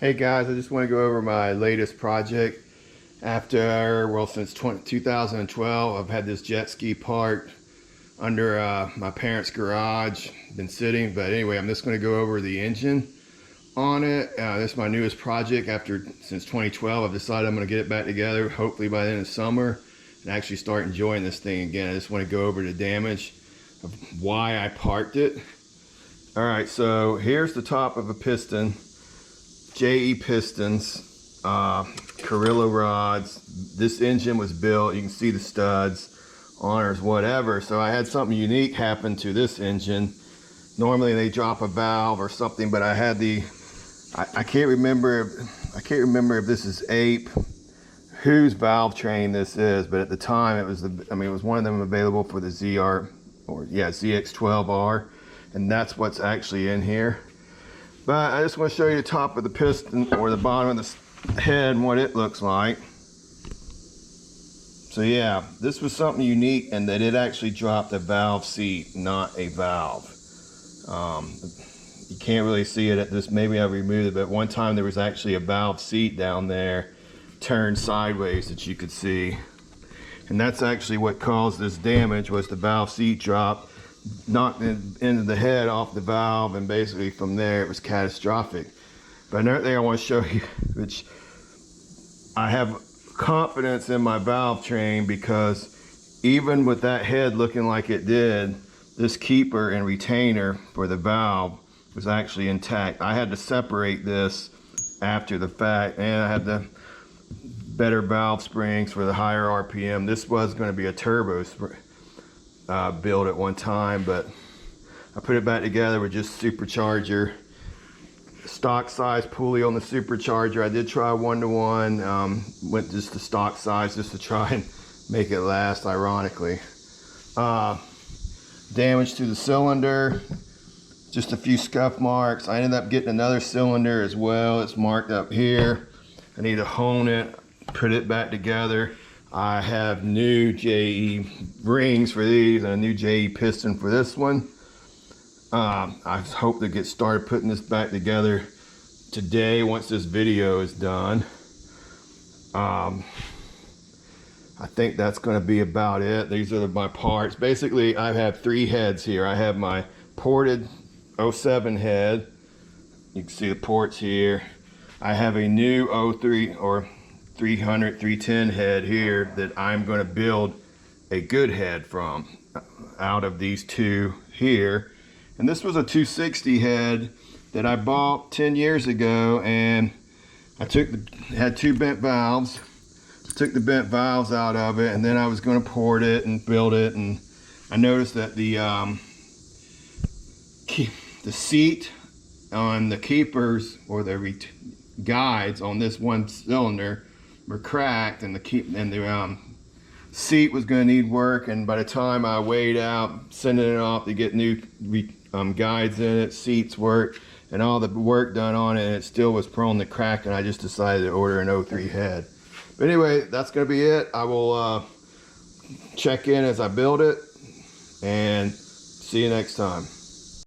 Hey guys, I just want to go over my latest project. Since 2012, I've had this jet ski parked under my parents' garage, been sitting, but anyway, I'm just going to go over the engine on it. This is my newest project since 2012. I've decided I'm going to get it back together, hopefully by the end of summer, and actually start enjoying this thing again. I just want to go over the damage of why I parked it. Alright, so here's the top of a piston. JE pistons, Carrillo rods. This engine was built, you can see the studs, honors, whatever. So I had something unique happen to this engine. Normally they drop a valve or something, but I had I can't remember if this is Ape, whose valvetrain this is, but at the time it was it was one of them available for the ZX12R, and that's what's actually in here. But I just want to show you the top of the piston, or the bottom of the head, and what it looks like. So yeah, this was something unique in that it actually dropped a valve seat, not a valve. You can't really see it at this, maybe I removed it, but one time there was actually a valve seat down there turned sideways that you could see. And that's actually what caused this damage, was the valve seat drop, knocked into the head off the valve, and basically from there it was catastrophic. But another thing I want to show you, which I have confidence in my valve train, because even with that head looking like it did, this keeper and retainer for the valve was actually intact. I had to separate this after the fact, and I had the better valve springs for the higher RPM. This was going to be a turbo build at one time, but I put it back together with just supercharger, stock size pulley on the supercharger. I did try 1-to-1, went just to stock size just to try and make it last, ironically. Damage to the cylinder, just a few scuff marks. I ended up getting another cylinder as well. It's marked up here. I need to hone it, put it back together. I have new JE rings for these and a new JE piston for this one. I hope to get started putting this back together today once this video is done. I think that's going to be about it. These are my parts. Basically, I have 3 heads here. I have my ported 07 head. You can see the ports here. I have a new 03 or 300, 310 head here that I'm going to build a good head from out of these 2 here. And this was a 260 head that I bought 10 years ago, and I had 2 bent valves. Took the bent valves out of it, and then I was going to port it and build it, and I noticed that the seat on the keepers, or the guides on this one cylinder, were cracked, and the seat was going to need work. And by the time I weighed out sending it off to get new guides in it, seats worked, and all the work done on it, and it still was prone to crack, and I just decided to order an 03 head. But anyway, that's going to be it. I will check in as I build it, and see you next time.